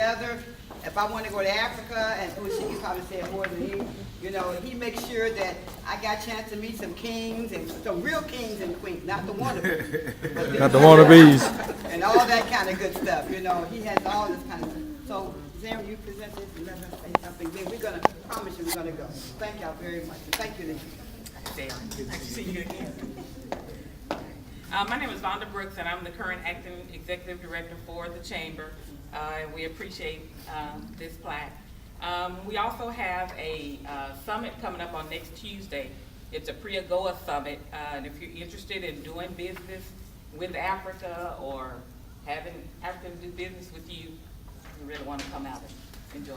together. If I want to go to Africa, and she can probably say it more than me, you know, he makes sure that I got a chance to meet some kings and some real kings and queens, not the wannabes. Not the wannabes. And all that kind of good stuff, you know. He has all this kind of stuff. So, Zam, you present this and let us say something. Then we're going to promise you we're going to go. Thank y'all very much. And thank you, Lisa. Nice to see you again. My name is Vonda Brooks, and I'm the current acting executive director for the Chamber. And we appreciate this plaque. We also have a summit coming up on next Tuesday. It's a pre-AGOA summit, and if you're interested in doing business with Africa or having Africans do business with you, you really want to come out and enjoy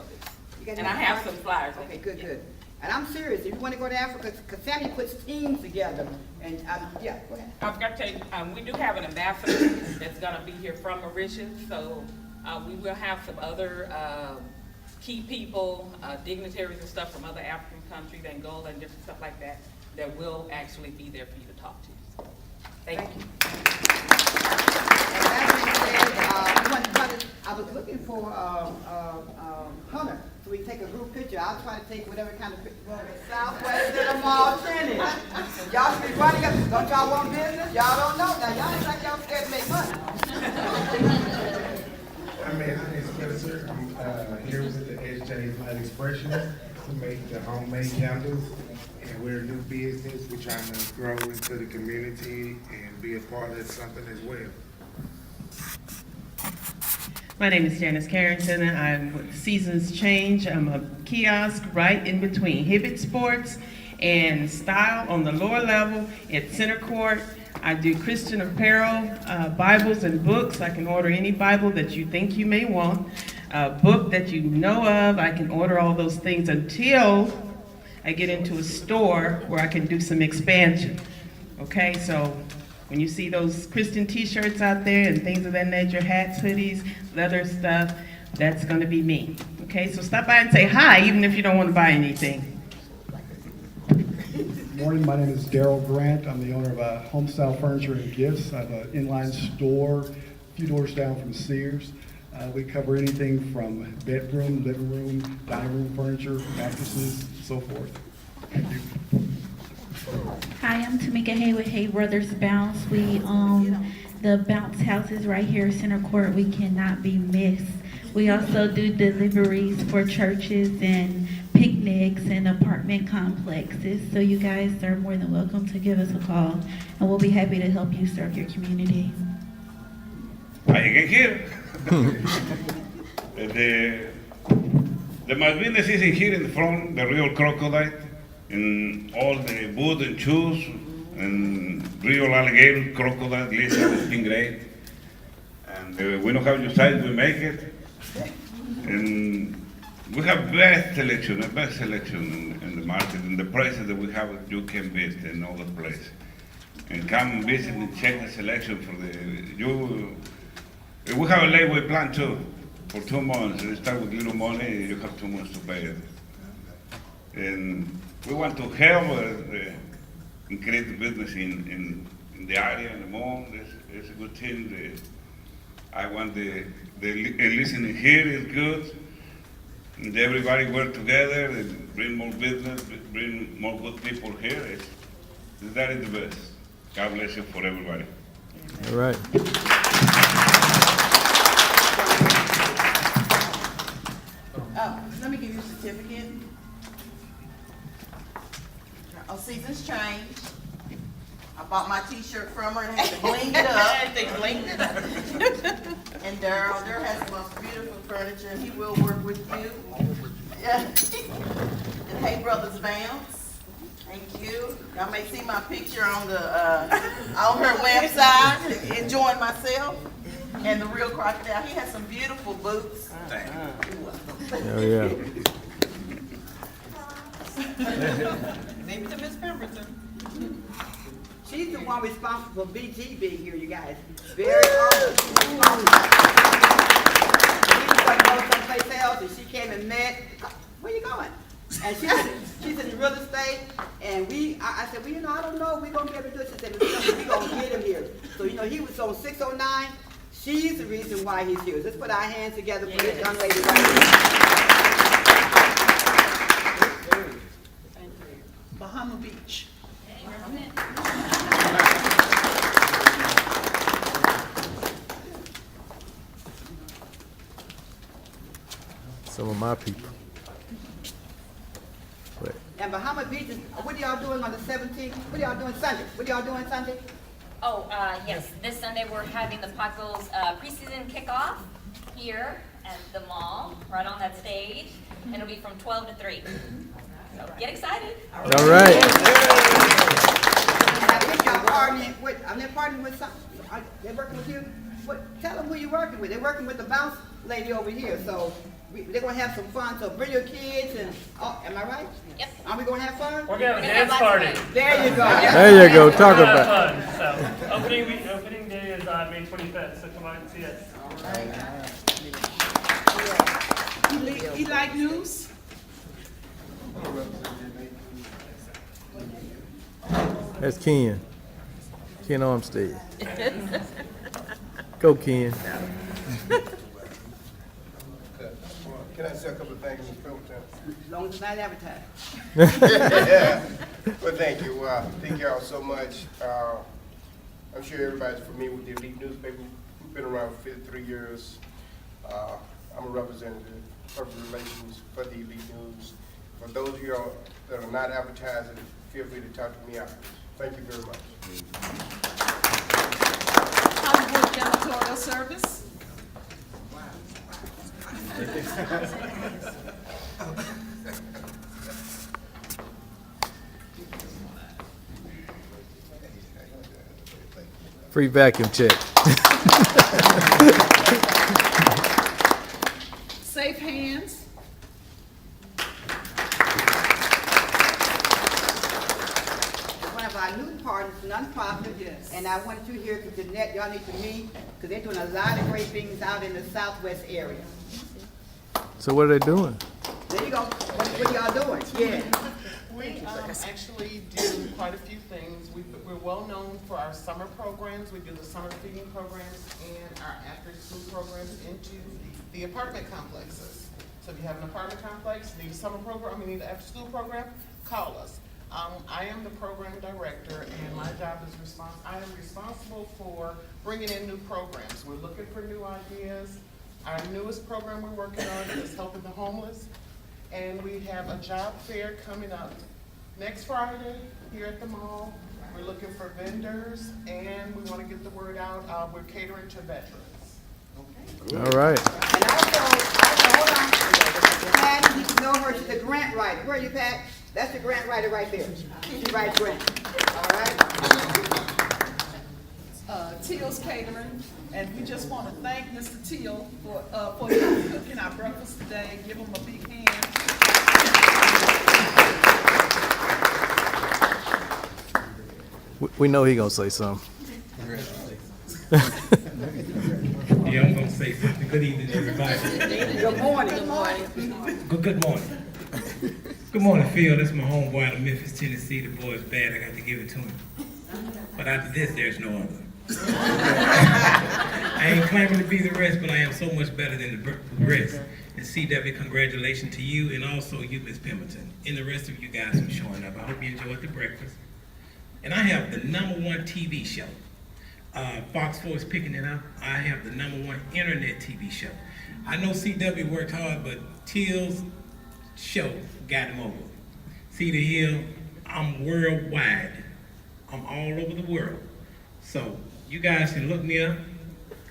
this. And I have some flyers. Okay, good, good. And I'm serious. If you want to go to Africa, because Sammy puts teams together. And yeah, go ahead. I've got to tell you, we do have an ambassador that's going to be here from Mauritius, so we will have some other key people, dignitaries and stuff from other African countries, Angola and different stuff like that, that will actually be there for you to talk to. So, thank you. And that being said, I was looking for Hunter, so we take a group picture. I'll try to take whatever kind of picture. Well, Southwest of the Mall Trinity. Y'all should be running up. Don't y'all want business? Y'all don't know. Now, y'all act like y'all scared to make money. My name is Spencer. I'm here with the SJ Light Expressionists to make the homemade candles. And we're a new business. We're trying to grow into the community and be a part of something as well. My name is Janice Carrington. I'm with Seasons Change. I'm a kiosk right in between Hibbett Sports and Style on the lower level at Center Court. I do Christian apparel, Bibles and books. I can order any Bible that you think you may want. A book that you know of, I can order all those things until I get into a store where I can do some expansion. Okay, so when you see those Christian t-shirts out there and things of that nature, hats, hoodies, leather stuff, that's gonna be me. Okay, so stop by and say hi, even if you don't want to buy anything. Good morning, my name is Daryl Grant. I'm the owner of Homestyle Furniture and Gifts. I have an inline store a few doors down from Sears. We cover anything from bedroom, living room, dining room furniture, mattresses, and so forth. Thank you. Hi, I'm Tamika Hay with Hay Brothers Bounce. We own the bounce houses right here at Center Court. We cannot be missed. We also do deliveries for churches and picnics and apartment complexes. So you guys are more than welcome to give us a call, and we'll be happy to help you serve your community. Hi again here. The most business is in here in the front, the real crocodile, in all the wood and shoes, and real alligator, crocodile, lizard, stingray. And we know how you size, we make it. And we have best selection in the market, and the prices that we have, you can visit in all the place. And come visit and check the selection for we have a layaway plan too, for 2 months. You start with little money, you have 2 months to pay it. And we want to help increase the business in the area and the mall. It's a good thing. I want the listening here is good. And everybody work together and bring more business, bring more good people here. That is the best. God bless you for everybody. All right. Let me give you a certificate. Seasons Change. I bought my t-shirt from her and had to bling it up. They blinked it up. And Daryl has the most beautiful furniture. He will work with you. Yeah. And Hey Brothers Bounce. Thank you. Y'all may see my picture on her website, enjoying myself. And the real crocodile. He has some beautiful boots. Oh yeah. Maybe to Miss Pemberton. She's the one responsible for BG being here, you guys. Very awesome. We was going to go someplace else, and she came and met. Where you going? And she's in real estate, and I said, well, I don't know if we're going to be able to do it. She said, we're going to get him here. So, he was on 609. She's the reason why he's here. Let's put our hands together for this young lady right here. Bahama Beach. Some of my people. But And Bahama Beach is, what are y'all doing on the 17th? What are y'all doing Sunday? What are y'all doing Sunday? Oh, yes, this Sunday we're having the Pot Goals preseason kickoff here at the mall, right on that stage. And it'll be from 12 to 3. So get excited. all right. And I think y'all partnering with, they're partnering with some, they're working with you? What, tell them who you're working with. They're working with the bounce lady over here, so they're gonna have some fun, so bring your kids and, oh, am I right? Yep. Are we gonna have fun? We're gonna have a We're gonna dance have party. lots of fun. There you go. There you go. Talk We're gonna about it. have fun. So opening day is May 25th. So come on and see us. You like news? That's Ken. Ken Armstead. Go, Ken. Can I say a couple of things, Ms. Pilton? As long as it's not advertised. Yeah. Well, thank you. Thank y'all so much. I'm sure everybody's familiar with the Elite newspaper. We've been around for 53 years. I'm a representative of public relations for the Elite News. For those of you that are not advertising, feel free to talk to me afterwards. Thank you very much. Hollywood Janitorial Service. Free vacuum check. Safe Hands. One of our new partners, nonprofit, and I wanted you here because Jeanette, y'all need to meet, because they're doing a lot of great things out in the southwest area. So what are they doing? There you go. What y'all doing? Yeah. We actually do quite a few things. We're well known for our summer programs. We do the summer feeding programs and our after-school programs into the apartment complexes. So if you have an apartment complex, need a summer program, you need an after-school program, call us. I am the program director, and my job is I am responsible for bringing in new programs. We're looking for new ideas. Our newest program we're working on is helping the homeless. And we have a job fair coming up next Friday here at the mall. We're looking for vendors, and we want to get the word out. We're catering to veterans. Okay. All right. And also, hold on. Pat, you know her, she's a grant writer. Where are you, Pat? That's the grant writer right there. She writes grants. All right? Teal's Catering, and we just want to thank Mr. Teal for cooking our breakfast today. Give him a big hand. We know he gonna say something. Yeah, I'm gonna say something. Good evening, everybody. Good morning. Good morning. Good morning. Good morning, Phil. This is my homeboy out of Memphis, Tennessee. The boy's bad. I got to give it to him. But after this, there's no other. I ain't claiming to be the rest, but I am so much better than the rest. And CW, congratulations to you and also you, Ms. Pemberton, and the rest of you guys for showing up. I hope you enjoyed the breakfast. And I have the #1 TV show. Fox 4 is picking it up. I have the #1 internet TV show. I know CW worked hard, but Teal's show got him over. Cedar Hill, I'm worldwide. I'm all over the world. So you guys can look me up.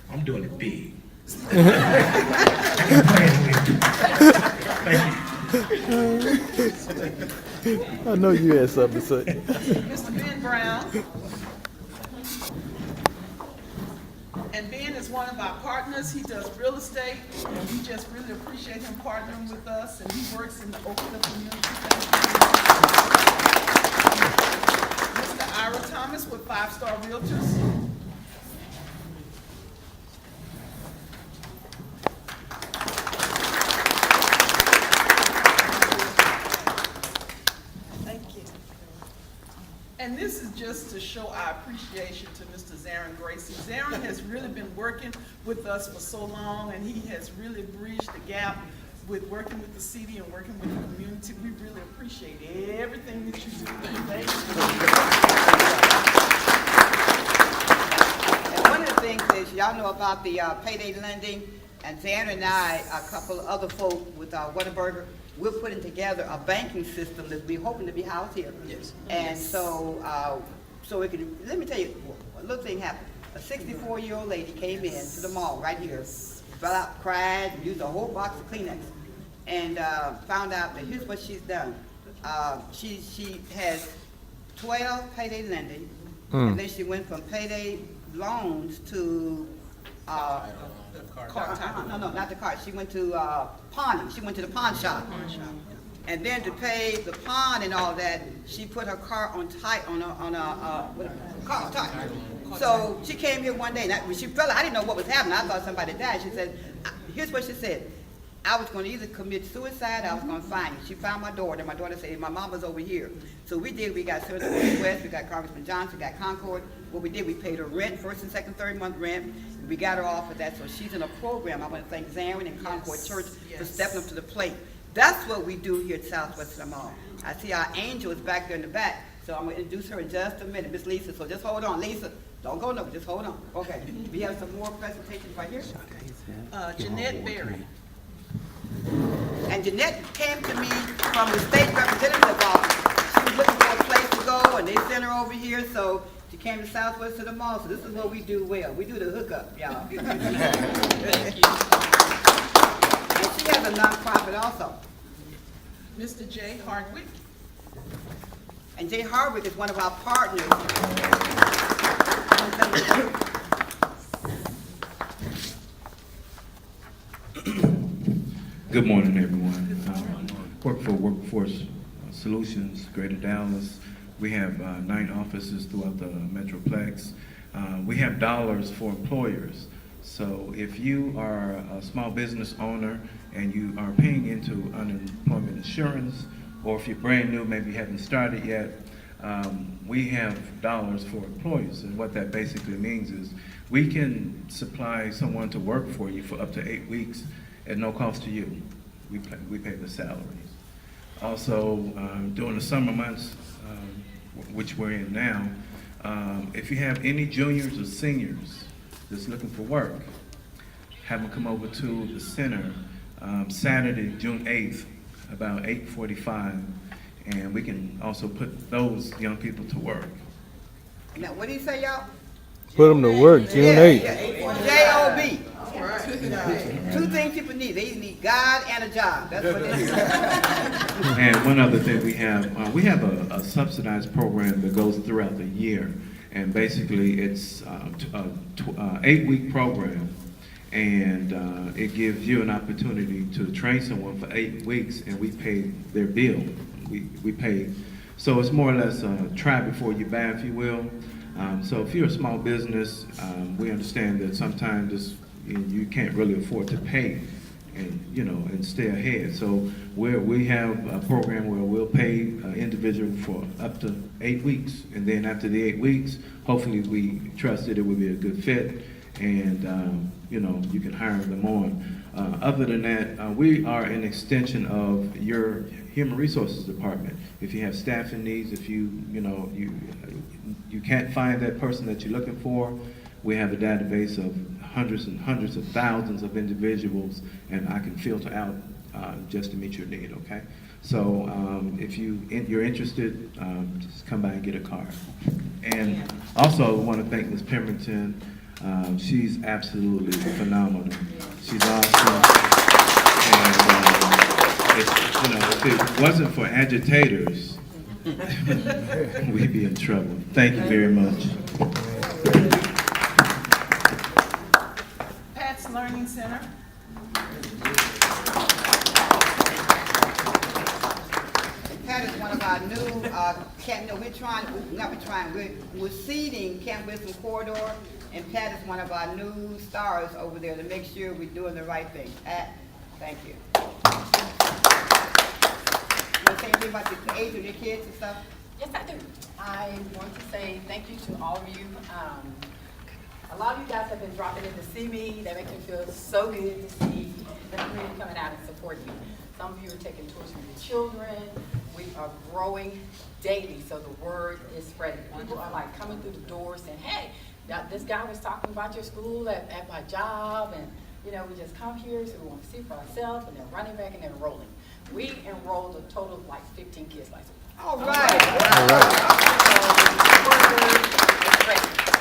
I'm doing it big. Thank you. I know you had something to say. Mr. Ben Brown. And Ben is one of our partners. He does real estate, and we just really appreciate him partnering with us, and he works in the Oak Cliff community. Mr. Ira Thomas with 5 Star Realtors. And this is just to show our appreciation to Mr. Zarin Gracie. Zarin has really been working with us for so long, and he has really bridged the gap with working with the city and working with the community. We really appreciate everything that you do. Thank you. And one of the things is, y'all know about the payday lending, and Zarin and I, a couple of other folk with Whataburger, we're putting together a banking system that we're hoping to be housed here. Yes. And so, so we can, let me tell you, a little thing happened. A 64-year-old lady came in to the mall right here, fell out, cried, and used a whole box of Kleenex, and found out that here's what she's done. She has 12 payday lending, and then she went from payday loans to no, not the card. She went to pawning. She went to the pawn shop. And then to pay the pawn and all that, she put her car on tight on a car tight. So she came here one day, and when she fell, I didn't know what was happening. I thought somebody died. She said, here's what she said. I was going to either commit suicide or I was going to find you. She found my daughter. My daughter said, my mom was over here. So we did. We got Senator West, we got Congressman Johnson, we got Concord. What we did, we paid her rent, first and second, third month rent. We got her off of that. So she's in a program. I want to thank Zarin and Concord Church for stepping up to the plate. That's what we do here at Southwest of the Mall. I see our angel is back there in the back. So I'm going to introduce her in just a minute, Miss Lisa. So just hold on. Lisa, don't go nowhere. Just hold on. Okay. We have some more presentations right here. Jeanette Berry. And Jeanette came to me from the state representative office. She was looking for a place to go, and they sent her over here, so she came to Southwest of the Mall. So this is what we do well. We do the hookup, y'all. Thank you. And she has a nonprofit also. Mr. Jay Hardwick. And Jay Hardwick is one of our partners. Good morning, everyone. Work for Workforce Solutions, Greater Dallas. We have 9 offices throughout the Metroplex. We have dollars for employers. So if you are a small business owner and you are paying into unemployment insurance, or if you're brand new, maybe you haven't started yet, we have dollars for employers. And what that basically means is we can supply someone to work for you for up to 8 weeks at no cost to you. We pay the salaries. Also, during the summer months, which we're in now, if you have any juniors or seniors that's looking for work, have them come over to the center Saturday, June 8th, about 8:45, and we can also put those young people to work. Now, what do you say, y'all? Put them to work, June 8th. J-O-B. Two things people need. They need God and a job. That's what they need. And one other thing we have a subsidized program that goes throughout the year. And basically it's a 8-week program. And it gives you an opportunity to train someone for 8 weeks, and we pay their bill. We pay. So it's more or less a try before you buy, if you will. So if you're a small business, we understand that sometimes you can't really afford to pay and stay ahead. So we have a program where we'll pay an individual for up to 8 weeks. And then after the 8 weeks, hopefully we trust that it will be a good fit, and you can hire them on. Other than that, we are an extension of your Human Resources Department. If you have staffing needs, if you can't find that person that you're looking for, we have a database of hundreds and hundreds of thousands of individuals, and I can filter out just to meet your need, okay? So if you're interested, just come by and get a card. And also I want to thank Ms. Pemberton. She's absolutely phenomenal. She's awesome. And if it wasn't for agitators, we'd be in trouble. Thank you very much. Pat's Learning Center. Pat is one of our new, we're seeding Camp Wisdom Corridor, and Pat is one of our new stars over there to make sure we're doing the right thing. Pat, thank you. You want to say anything about the age of your kids and stuff? Yes, I do. I want to say thank you to all of you. A lot of you guys have been dropping in to see me. That makes me feel so good to see the community coming out and supporting me. Some of you are taking tours with your children. We are growing daily, so the word is spreading. People are like coming through the door saying, hey, this guy was talking about your school at my job, and you know, we just come here, so we want to see for ourselves, and they're running back and they're enrolling. We enrolled a total of like 15 kids last week. All right.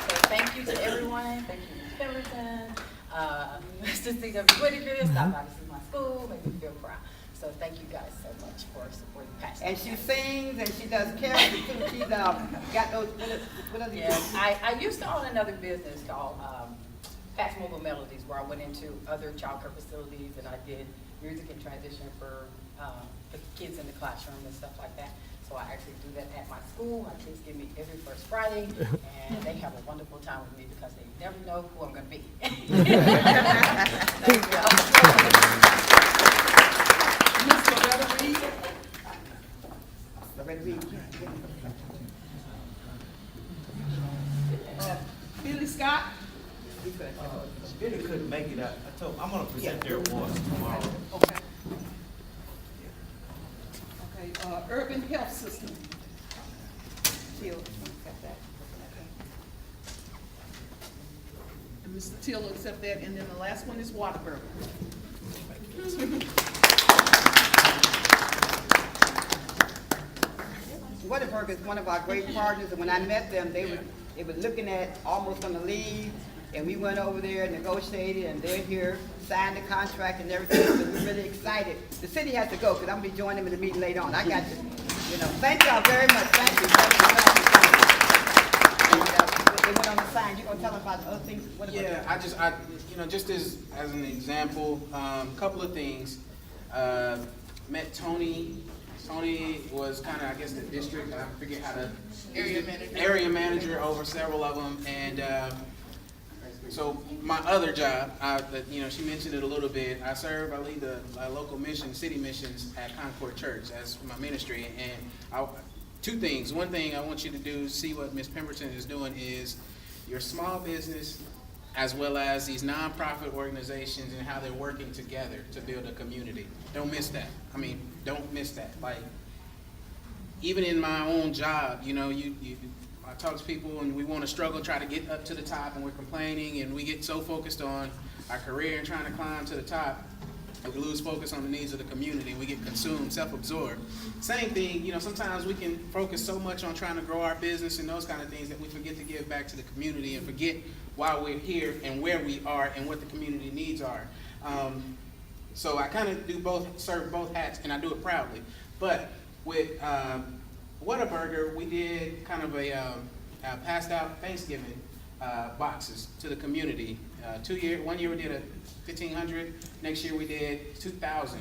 So thank you to everyone. Thank you, Ms. Pemberton, Mr. C.W. Whitaker, stop by to see my school, make me feel proud. So thank you guys so much for supporting Passion. And she sings and she does karaoke too. She's got those, what other Yes, I used to own another business called Patch Mobile Melodies, where I went into other child care facilities and I did music and transition for the kids in the classroom and stuff like that. So I actually do that at my school. My kids give me every first Friday, and they have a wonderful time with me because they never know who I'm going to be. Thank you. Miss Loretta Reed. Loretta Reed. Billy Scott. Billy couldn't make it out. I told him I'm going to present their awards tomorrow. Okay. Okay, Urban Health System. And Mr. Till will accept that, and then the last one is Whataburger. Whataburger is one of our great partners, and when I met them, they were looking at almost on the leave, and we went over there, negotiated, and they're here, signed the contract and everything, so we're really excited. The city has to go, because I'm going to be joining them in the meeting later on. I got you know, thank y'all very much. Thank you. And, they went on the sign. You going to tell them about the other things? Yeah, just as an example, couple of things. Met Tony. Tony was kind of, I guess, the district, I forget how to, area manager over several of them, and so my other job, she mentioned it a little bit. I lead the local mission, city missions at Concord Church as my ministry, and two things. One thing I want you to do, see what Ms. Pemberton is doing, is your small business as well as these nonprofit organizations and how they're working together to build a community. Don't miss that. I mean, don't miss that. Like, even in my own job, I talk to people and we want to struggle, try to get up to the top, and we're complaining and we get so focused on our career and trying to climb to the top, and we lose focus on the needs of the community. We get consumed, self-absorbed. Same thing, sometimes we can focus so much on trying to grow our business and those kind of things that we forget to give back to the community and forget why we're here and where we are and what the community needs are. So I kind of do serve both hats, and I do it proudly. But with Whataburger, we did kind of passed out Thanksgiving boxes to the community. 1 year we did 1,500. Next year we did 2,000.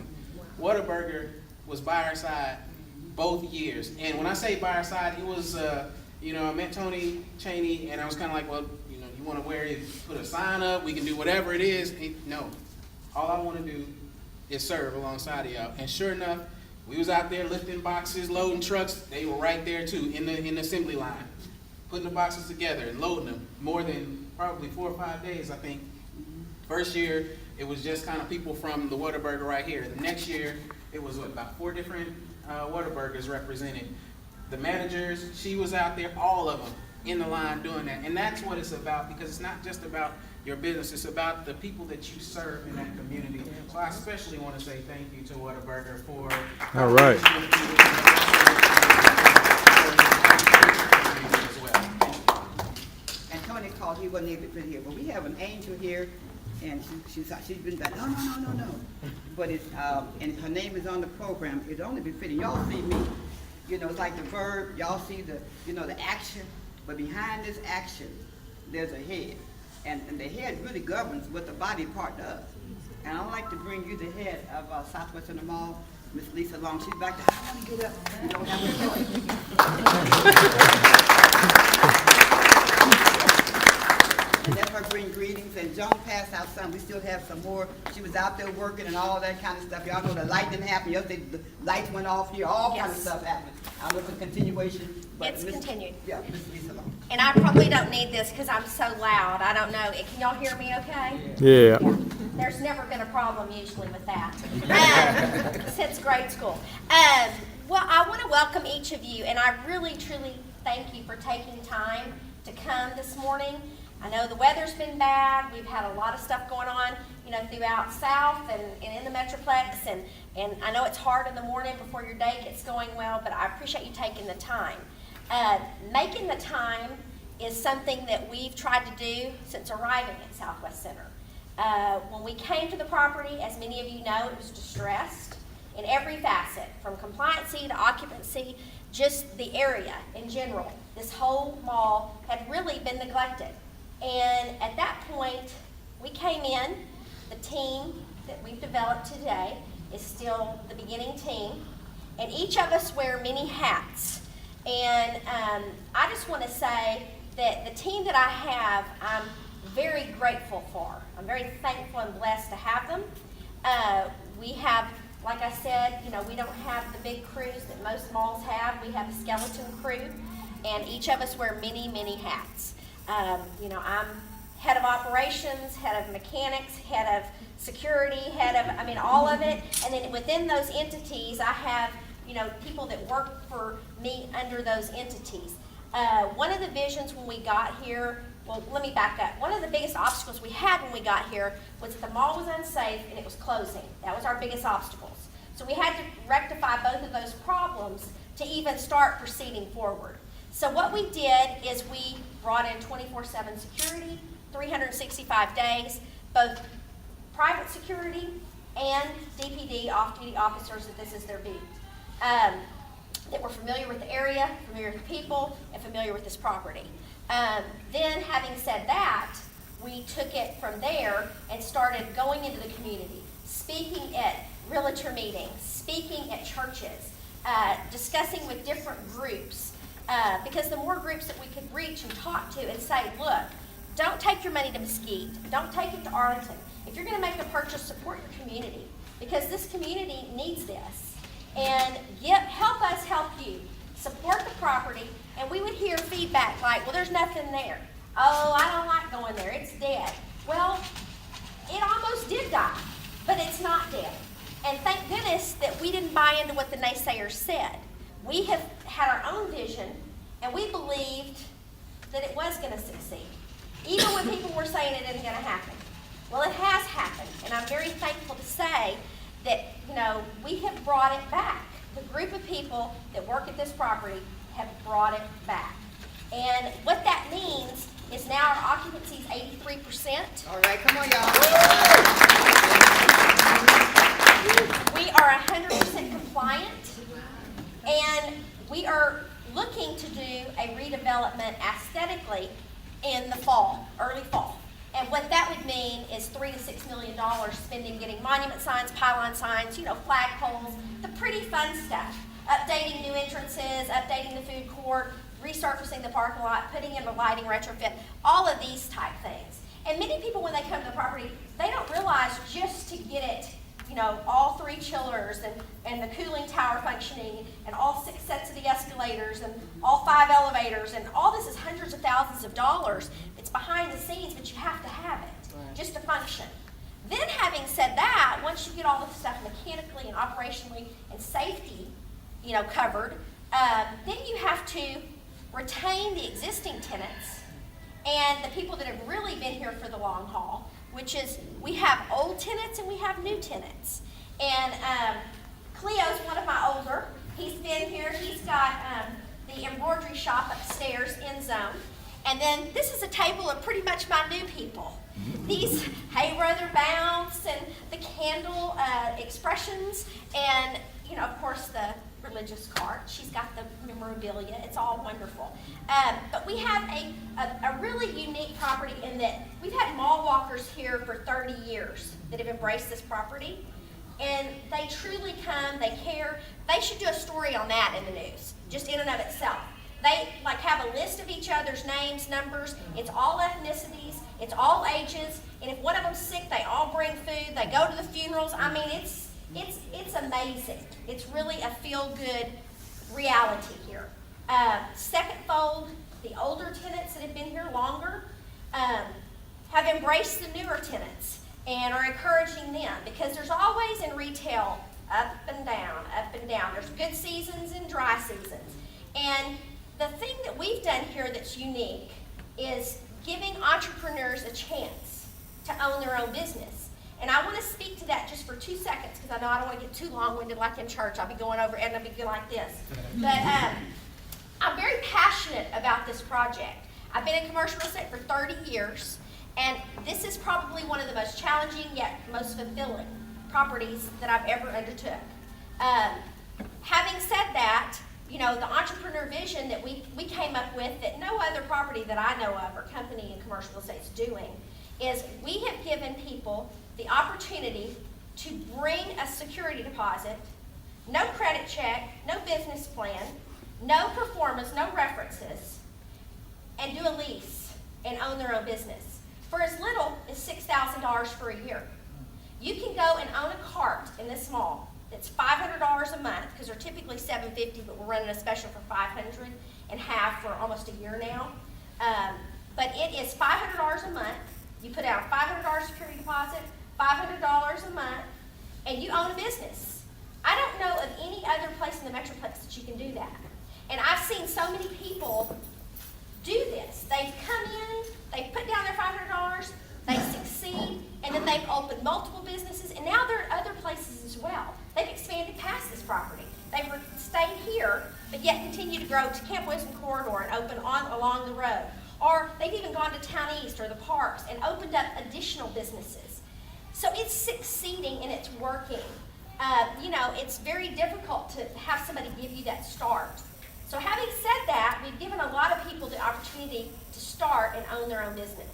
Whataburger was by our side both years. And when I say by our side, it was, I met Tony Cheney, and I was kind of like, well, you want to put a sign up, we can do whatever it is. No, all I want to do is serve alongside of y'all. And sure enough, we was out there lifting boxes, loading trucks. They were right there too, in the assembly line, putting the boxes together and loading them. More than probably 4 or 5 days, I think. First year, it was just kind of people from the Whataburger right here. The next year, it was about 4 different Whataburgers represented. The managers, she was out there, all of them in the line doing that. And that's what it's about, because it's not just about your business, it's about the people that you serve in that community. So I especially want to say thank you to Whataburger for all right. And Tony called, he wasn't able to be here, but we have an angel here, and she's been back, no. But it's, and her name is on the program. It'd only be fitting. Y'all see me, it's like the verb, y'all see the, the action, but behind this action, there's a head. And the head really governs what the body part does. And I'd like to bring you the head of Southwestern Mall, Miss Lisa Long. She's back there. I want to get up. You don't have a choice. And that's her bring greetings, and Joan passed out some. We still have some more. She was out there working and all that kind of stuff. Y'all know the lightning happened yesterday. The lights went off here. All kind of Yes. stuff happened. I know it's a continuation. But It's continued. Yeah, Miss Lisa Long. And I probably don't need this because I'm so loud. I don't know. Can y'all hear me okay? Yeah. There's never been a problem usually with that since grade school. Well, I want to welcome each of you, and I really, truly thank you for taking time to come this morning. I know the weather's been bad. We've had a lot of stuff going on, throughout South and in the Metroplex, and I know it's hard in the morning before your day gets going well, but I appreciate you taking the time. Making the time is something that we've tried to do since arriving at Southwest Center. When we came to the property, as many of you know, it was distressed in every facet, from compliancy to occupancy, just the area in general. This whole mall had really been neglected. And at that point, we came in. The team that we've developed today is still the beginning team, and each of us wear many hats. And I just want to say that the team that I have, I'm very grateful for. I'm very thankful and blessed to have them. We have, like I said, we don't have the big crews that most malls have. We have a skeleton crew, and each of us wear many, many hats. I'm head of operations, head of mechanics, head of security, all of it. And then within those entities, I have, people that work for me under those entities. One of the visions when we got here, well, let me back up. One of the biggest obstacles we had when we got here was that the mall was unsafe and it was closing. That was our biggest obstacles. So we had to rectify both of those problems to even start proceeding forward. So what we did is we brought in 24/7 security, 365 days, both private security and DPD, off-duty officers, that this is their beat, that were familiar with the area, familiar with the people, and familiar with this property. Then, having said that, we took it from there and started going into the community, speaking at realtor meetings, speaking at churches, discussing with different groups, because the more groups that we could reach and talk to and say, look, don't take your money to Mesquite, don't take it to Arlington. If you're going to make a purchase, support your community, because this community needs this. And help us help you. Support the property, and we would hear feedback like, well, there's nothing there. Oh, I don't like going there, it's dead. Well, it almost did die, but it's not dead. And thank goodness that we didn't buy into what the naysayers said. We have had our own vision, and we believed that it was going to succeed, even when people were saying it isn't going to happen. Well, it has happened, and I'm very thankful to say that, we have brought it back. The group of people that work at this property have brought it back. And what that means is now our occupancy is 83%. All right, come on, y'all. We are 100% compliant, and we are looking to do a redevelopment aesthetically in the fall, early fall. And what that would mean is $3 to $6 million spending getting monument signs, pylon signs, flagpoles, the pretty fun stuff. Updating new entrances, updating the food court, resurfacing the parking lot, putting in a lighting retrofit, all of these type things. And many people, when they come to the property, they don't realize just to get it, all 3 chillers and the cooling tower functioning and all 6 sets of the escalators and all 5 elevators and all this is hundreds of thousands of dollars. It's behind the scenes, but you have to have it just to function. Then having said that, once you get all the stuff mechanically and operationally and safety, covered, then you have to retain the existing tenants and the people that have really been here for the long haul, which is we have old tenants and we have new tenants. And Cleo's one of my older. He's been here. He's got the embroidery shop upstairs in zone. And then this is a table of pretty much my new people. These Hey Brother Bounce and the candle expressions and, of course, the religious cart. She's got the memorabilia. It's all wonderful. But we have a really unique property in that we've had mall walkers here for 30 years that have embraced this property. And they truly come, they care. They should do a story on that in the news, just in and of itself. They have a list of each other's names, numbers. It's all ethnicities. It's all ages, and if one of them's sick, they all bring food. They go to the funerals. I mean, it's amazing. It's really a feel-good reality here. Second fold, the older tenants that have been here longer have embraced the newer tenants and are encouraging them, because there's always in retail up and down, up and down. There's good seasons and dry seasons. And the thing that we've done here that's unique is giving entrepreneurs a chance to own their own business. And I want to speak to that just for 2 seconds, because I know I don't want to get too long-winded like in church. I'll be going over and I'll be good like this. But I'm very passionate about this project. I've been in commercial real estate for 30 years, and this is probably one of the most challenging yet most fulfilling properties that I've ever undertook. Having said that, you know, the entrepreneur vision that we came up with that no other property that I know of or company in commercial real estate is doing is we have given people the opportunity to bring a security deposit, no credit check, no business plan, no performance, no references, and do a lease and own their own business for as little as $6,000 for a year. You can go and own a cart in this mall that's $500 a month, because they're typically $750, but we're running a special for $500 and have for almost a year now. But it is $500 a month. You put out a $500 security deposit, $500 a month, and you own a business. I don't know of any other place in the Metroplex that you can do that. And I've seen so many people do this. They've come in, they've put down their $500, they succeed, and then they've opened multiple businesses, and now there are other places as well. They've expanded past this property. They've stayed here, but yet continue to grow to Camp Wisdom Corridor and open along the road. Or they've even gone to Town East or the parks and opened up additional businesses. So it's succeeding and it's working. You know, it's very difficult to have somebody give you that start. So having said that, we've given a lot of people the opportunity to start and own their own business.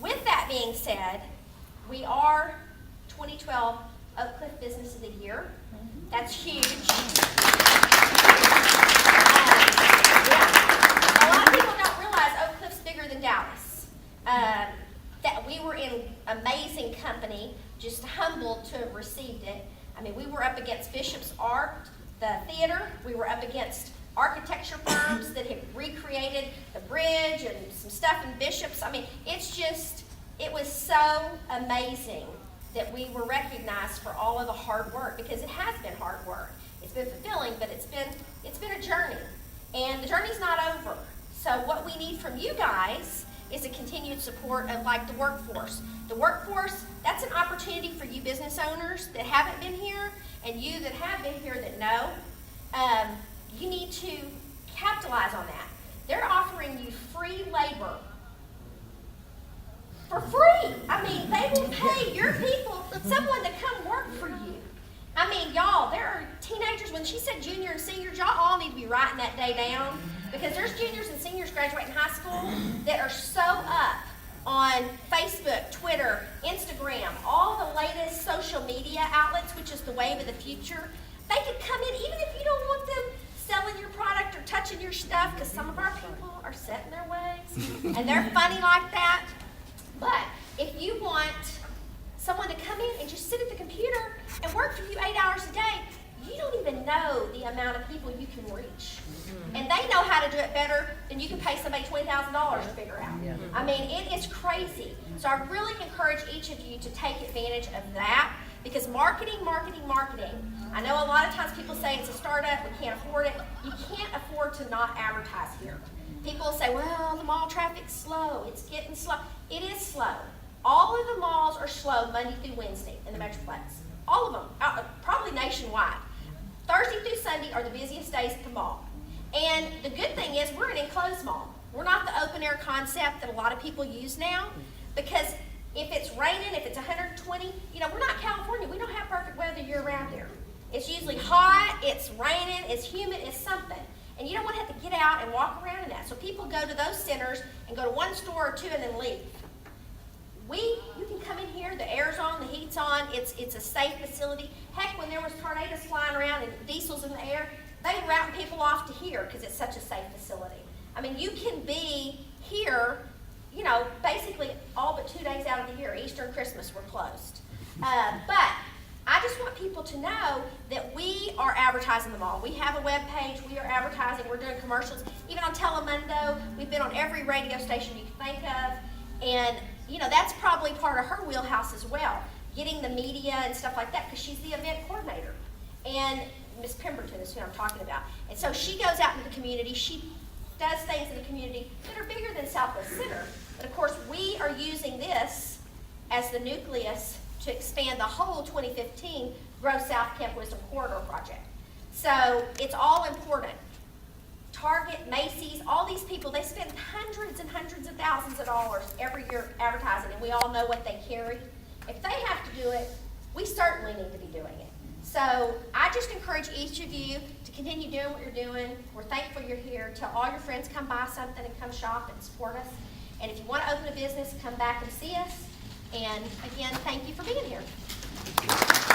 With that being said, we are 2012 Oak Cliff Business of the Year. That's huge. A lot of people don't realize Oak Cliff's bigger than Dallas. That we were in amazing company, just humbled to have received it. I mean, we were up against Bishop's Art, the theater. We were up against architecture firms that have recreated the bridge and some stuff in Bishop's. I mean, it was so amazing that we were recognized for all of the hard work, because it has been hard work. It's been fulfilling, but it's been a journey, and the journey's not over. So what we need from you guys is a continued support of like the workforce. The workforce, that's an opportunity for you business owners that haven't been here, and you that have been here that know. You need to capitalize on that. They're offering you free labor for free. I mean, they will pay your people, someone to come work for you. I mean, y'all, there are teenagers, when she said junior and seniors, y'all all need to be writing that day down, because there's juniors and seniors graduating high school that are so up on Facebook, Twitter, Instagram, all the latest social media outlets, which is the wave of the future. They could come in, even if you don't want them selling your product or touching your stuff, because some of our people are set in their ways, and they're funny like that. But if you want someone to come in and just sit at the computer and work for you 8 hours a day, you don't even know the amount of people you can reach. And they know how to do it better than you can pay somebody $20,000 to figure out. I mean, it is crazy. So I really encourage each of you to take advantage of that, because marketing. I know a lot of times people say it's a startup, we can't afford it. You can't afford to not advertise here. People say, well, the mall traffic's slow, it's getting slow. It is slow. All of the malls are slow Monday through Wednesday in the Metroplex. All of them, probably nationwide. Thursday through Sunday are the busiest days at the mall. And the good thing is we're an enclosed mall. We're not the open air concept that a lot of people use now, because if it's raining, if it's 120, you know, we're not California. We don't have perfect weather year round here. It's usually hot, it's raining, it's humid, it's something. And you don't want to have to get out and walk around in that. So people go to those centers and go to one store or two and then leave. You can come in here, the air's on, the heat's on, it's a safe facility. Heck, when there was tornadoes flying around and diesels in the air, they were routing people off to here because it's such a safe facility. I mean, you can be here you know, basically all but 2 days out of the year, Easter and Christmas, we're closed. But I just want people to know that we are advertising the mall. We have a web page, we are advertising, we're doing commercials. Even on Telemundo, we've been on every radio station you can think of. And, you know, that's probably part of her wheelhouse as well, getting the media and stuff like that, because she's the event coordinator. And Miss Pemberton is who I'm talking about. And so she goes out into the community, she does things in the community that are bigger than Southwest Center. But of course, we are using this as the nucleus to expand the whole 2015 Grow South Camp Wisdom Corridor project. So it's all important. Target, Macy's, all these people, they spend hundreds and hundreds of thousands of dollars every year advertising, and we all know what they carry. If they have to do it, we certainly need to be doing it. So I just encourage each of you to continue doing what you're doing. We're thankful you're here. Tell all your friends, come buy something and come shop and support us. And if you want to open a business, come back and see us. And again, thank you for being here.